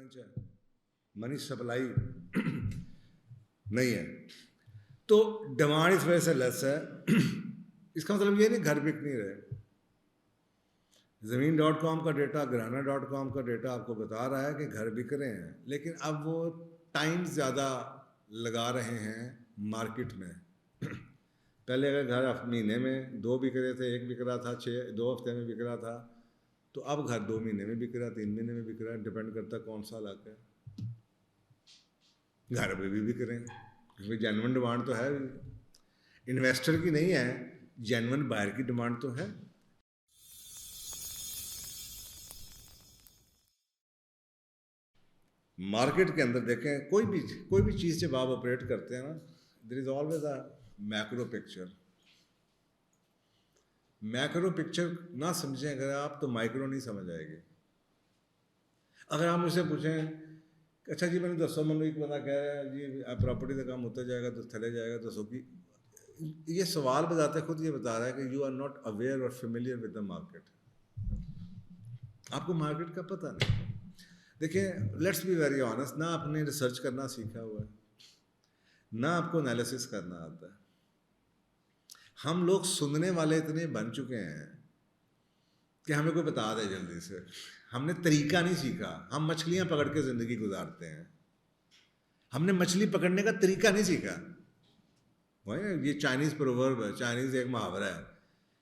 Crunch है, money supply नहीं है, तो डिमांड इस वजह से लेस है। इसका मतलब ये नहीं घर बिक नहीं रहे। ज़मीन.com का डेटा, घराना.com का डेटा आपको बता रहा है कि घर बिक रहे हैं, लेकिन अब वो टाइम ज़्यादा लगा रहे हैं मार्केट में। पहले अगर घर महीने में 2 बिक रहे थे, 1 बिक रहा था, 2 हफ्ते में बिक रहा था, तो अब घर 2 महीने में बिक रहा है, 3 महीने में बिक रहा है, डिपेंड करता है कौन सा इलाका है। घर पे भी बिक रहे हैं क्योंकि जेन्युइन डिमांड तो है, इन्वेस्टर की नहीं है, जेन्युइन बायर की डिमांड तो है। मार्केट के अंदर देखें, कोई भी चीज़ जब आप ऑपरेट करते हैं ना, there is always a macro picture. Macro picture ना समझें अगर आप, तो माइक्रो नहीं समझ आएगी। अगर आप मुझसे पूछें अच्छा जी मैंने दसो, मैंने एक बंदा कह रहा है जी प्रॉपर्टी का काम होता जाएगा तो थले जाएगा, दसो कि ये सवाल बताते खुद ये बता रहा है कि यू आर नॉट अवेयर और फेमिलियर विद द मार्केट। आपको मार्केट का पता नहीं। देखिए, लेट्स बी वेरी ऑनेस्ट, ना आपने रिसर्च करना सीखा हुआ है, ना आपको एनालिसिस करना आता है। हम लोग सुनने वाले इतने बन चुके हैं कि हमें कोई बता दे जल्दी से। हमने तरीका नहीं सीखा, हम मछलियां पकड़ के ज़िंदगी गुजारते हैं, हमने मछली पकड़ने का तरीका नहीं सीखा। वही ये चाइनीज़ प्रोवर्ब है, चाइनीज़ एक मुहावरा है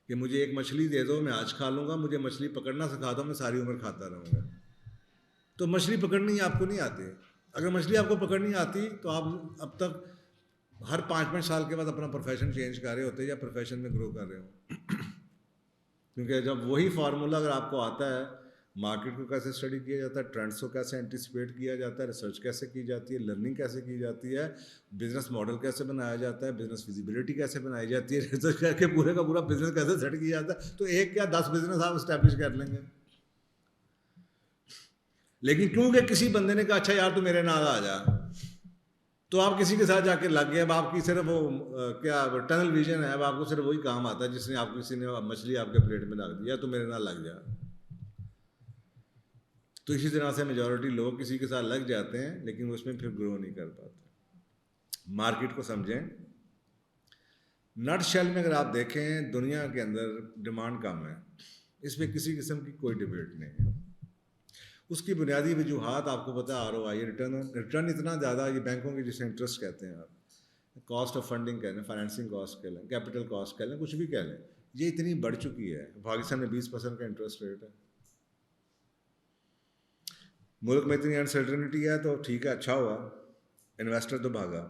कि मुझे एक मछली दे दो मैं आज खा लूँगा, मुझे मछली पकड़ना सिखा दो मैं सारी उम्र खाता रहूँगा। तो मछली पकड़नी आपको नहीं आती। अगर मछली आपको पकड़नी आती तो आप अब तक हर 5-5 साल के बाद अपना प्रोफेशन चेंज कर रहे होते या प्रोफेशन में ग्रो कर रहे हो। क्योंकि जब वही फार्मूला अगर आपको आता है, मार्केट को कैसे स्टडी किया जाता है, ट्रेंड्स को कैसे एंटिसिपेट किया जाता है, रिसर्च कैसे की जाती है, लर्निंग कैसे की जाती है, बिजनेस मॉडल कैसे बनाया जाता है, बिजनेस फिजिबिलिटी कैसे बनाई जाती है, रिसर्च करके पूरे का पूरा बिजनेस कैसे सेट किया जाता है, तो एक या 10 बिजनेस आप स्टैब्लिश कर लेंगे। लेकिन क्योंकि किसी बंदे ने कहा अच्छा यार तू मेरे नाल आ जा, तो आप किसी के साथ जाके लग गए। अब आपकी सिर्फ वो क्या टनल विजन है, अब आपको सिर्फ वही काम आता है जिसने आपको किसी ने मछली आपके प्लेट में डाल दिया, तो मेरे नाल लग जा। तो इसी तरह से मेजॉरिटी लोग किसी के साथ लग जाते हैं लेकिन उसमें फिर ग्रो नहीं कर पाते। मार्केट को समझें। नट शेल में अगर आप देखें, दुनिया के अंदर डिमांड कम है, इसमें किसी किस्म की कोई डिबेट नहीं है। उसकी बुनियादी वजूहत आपको पता है, ROI, रिटर्न इतना ज़्यादा, ये बैंकों के जिसे इंटरेस्ट कहते हैं आप, कॉस्ट ऑफ फंडिंग कह लें, फाइनेंसिंग कॉस्ट कह लें, कैपिटल कॉस्ट कह लें, कुछ भी कह लें, ये इतनी बढ़ चुकी है। पाकिस्तान में 20% का इंटरेस्ट रेट है। मुल्क में इतनी अनसर्टनिटी है तो ठीक है, अच्छा हुआ, इन्वेस्टर तो भागा,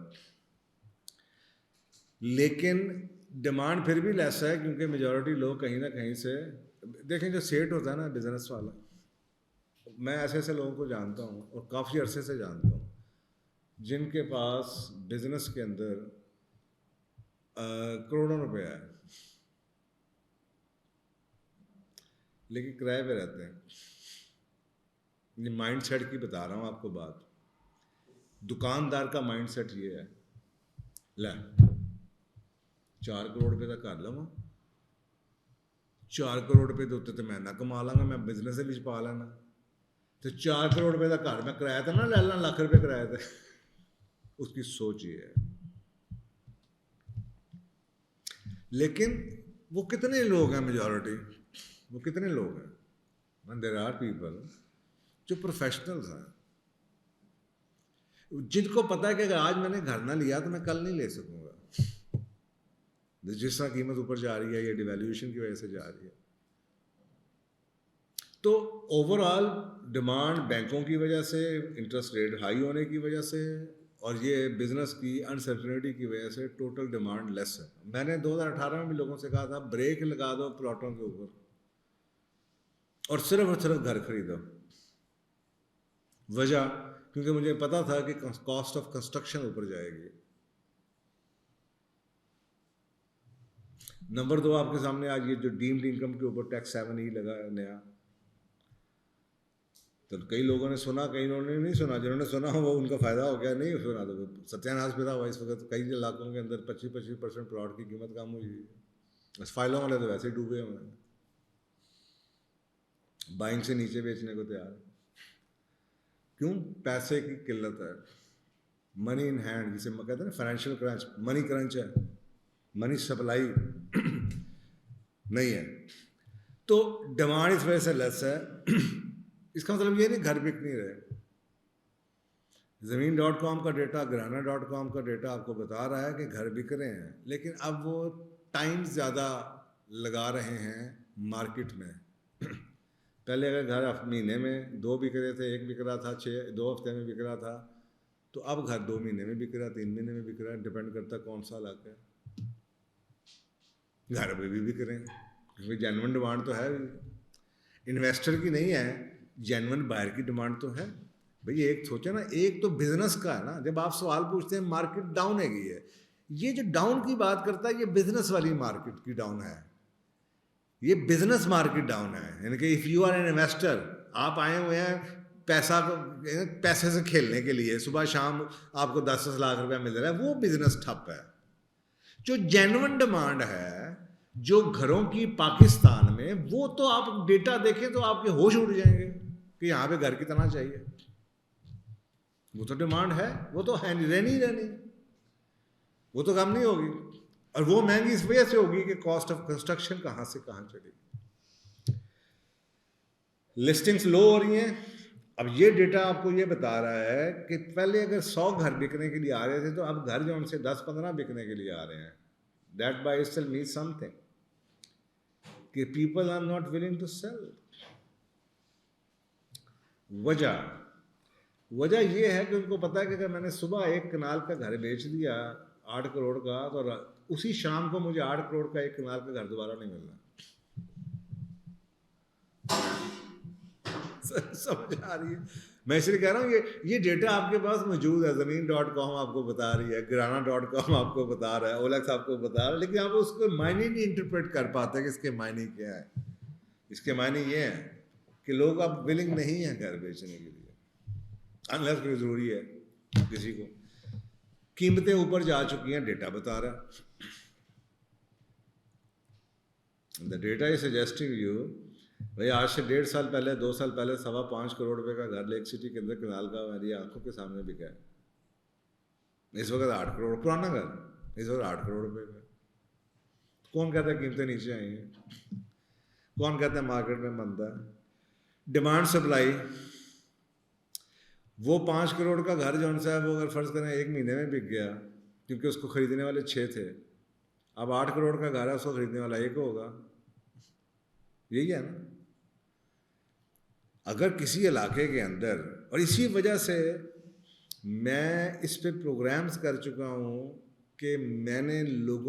लेकिन डिमांड फिर भी लेस है क्योंकि मेजॉरिटी लोग कहीं ना कहीं से देखें, जो सेट होता है ना बिजनेस वाला, मैं ऐसे ऐसे लोगों को जानता हूँ और काफ़ी अरसे से जानता हूँ जिनके पास बिजनेस के अंदर करोड़ों रुपए है लेकिन किराए पे रहते हैं। ये माइंड सेट की बता रहा हूँ आपको बात। दुकानदार का माइंड सेट ये है, ले 4 करोड़ रुपए का कर लवा, 4 करोड़ रुपए के उत्ते तो मैं ना कमा लांगा, मैं बिजनेस भी पा लेना, तो 4 करोड़ रुपए का घर मैं किराया तो ना ले ला, लाख रुपए किराया थे। उसकी सोच ये है। लेकिन वो कितने लोग हैं, मेजॉरिटी वो कितने लोग हैं, देयर आर पीपल जो प्रोफेशनल्स हैं, जिनको पता है कि अगर आज मैंने घर ना लिया तो मैं कल नहीं ले सकूंगा, जिस तरह कीमत ऊपर जा रही है या डिवैल्यूएशन की वजह से जा रही है। तो ओवरऑल डिमांड बैंकों की वजह से, इंटरेस्ट रेट हाई होने की वजह से और ये बिजनेस की अनसर्टनिटी की वजह से टोटल डिमांड लेस है। मैंने 2018 में भी लोगों से कहा था ब्रेक लगा दो प्लॉटों के ऊपर और सिर्फ घर खरीदो। वजह, क्योंकि मुझे पता था कि कॉस्ट ऑफ कंस्ट्रक्शन ऊपर जाएगी। नंबर 2, आपके सामने आज ये जो डीम्ड इनकम के ऊपर टैक्स 7E लगा है नया, तो कई लोगों ने सुना, कई लोगों ने नहीं सुना। जिन्होंने सुना वो उनका फ़ायदा हो गया, नहीं सुना तो सत्यानाश पैदा हुआ। इस वक्त कई इलाकों के अंदर 25% प्लॉट की कीमत कम हुई है। बस फाइलों वाले तो वैसे ही डूबे हुए हैं, बाइंग से नीचे बेचने को तैयार। क्यों? पैसे की किल्लत है, मनी इन हैंड जिसे कहते हैं ना, फाइनेंशियल क्रंच, मनी क्रंच है, मनी सप्लाई नहीं है, तो डिमांड इस वजह से लेस है। इसका मतलब ये नहीं घर बिक नहीं रहे। ज़मीन.com का डेटा, घराना.com का डेटा आपको बता रहा है कि घर बिक रहे हैं, लेकिन अब वो टाइम ज़्यादा लगा रहे हैं मार्केट में। पहले अगर घर महीने में 2 बिक रहे थे, 1 बिक रहा था, 2 हफ्ते में बिक रहा था, तो अब घर 2 महीने में बिक रहा है, 3 महीने में बिक रहा है, डिपेंड करता है कौन सा इलाका है। घर में भी बिक रहे हैं क्योंकि जेन्युइन डिमांड तो है, इन्वेस्टर की नहीं है, जेन्युइन बायर की डिमांड तो है। भाई एक सोचे ना, एक तो बिजनेस का है ना, जब आप सवाल पूछते हैं मार्केट डाउन है, ये जो डाउन की बात करता है ये बिजनेस वाली मार्केट की डाउन है, ये बिजनेस मार्केट डाउन है। यानी कि if you are an investor, आप आए हुए हैं पैसे से खेलने के लिए, सुबह शाम आपको 10-10 लाख रुपया मिल रहा है, वो बिजनेस ठप है। जो जेन्युइन डिमांड है जो घरों की पाकिस्तान में, वो तो आप डेटा देखें तो आपके होश उड़ जाएंगे कि यहाँ पे घर कितना चाहिए। वो तो डिमांड है, वो तो है रहनी, वो तो कम नहीं होगी, और वो महंगी इस वजह से होगी कि कॉस्ट ऑफ कंस्ट्रक्शन कहाँ से कहाँ चलेगी। लिस्टिंग्स लो हो रही हैं। अब ये डेटा आपको ये बता रहा है कि पहले अगर 100 घर बिकने के लिए आ रहे थे, तो अब घर जो उनसे 10-15 बिकने के लिए आ रहे हैं। That by itself means something कि people are not willing to sell. वजह यह है कि उनको पता है कि अगर मैंने सुबह 1 कनाल का घर बेच दिया 8 करोड़ का, तो उसी शाम को मुझे 8 करोड़ का 1 कनाल का घर दोबारा नहीं मिलना। समझ आ रही है? मैं इसलिए कह रहा हूँ ये डेटा आपके पास मौजूद है। ज़मीन.com आपको बता रही है, घराना.com आपको बता रहा है, OLX आपको बता रहा है, लेकिन आप उसको मायने नहीं इंटरप्रेट कर पाते कि इसके मायने क्या है। इसके मायने ये हैं कि लोग अब विलिंग नहीं है घर बेचने के लिए, अनलेस कोई ज़रूरी है किसी को। कीमतें ऊपर जा चुकी हैं, डेटा बता रहा है। The data is suggesting you, भाई आज से 1.5 साल पहले, 2 साल पहले 5.25 करोड़ रुपए का घर लेक सिटी के अंदर कनाल का मेरी आंखों के सामने बिका है। इस वक्त 8 करोड़, पुराना घर इस वक्त 8 करोड़ रुपए का। कौन कहता है कीमतें नीचे आई हैं? कौन कहता है मार्केट में मंदा है? डिमांड सप्लाई, वो 5 करोड़ का घर जो सा है, वो अगर फर्ज करें 1 महीने में बिक गया, क्योंकि उसको खरीदने वाले 6 थे, अब 8 करोड़ का घर है, उसको खरीदने वाला 1 होगा। यही है ना। अगर किसी इलाके के अंदर, और इसी वजह से मैं इस पे प्रोग्राम्स कर चुका हूँ कि मैंने लोगों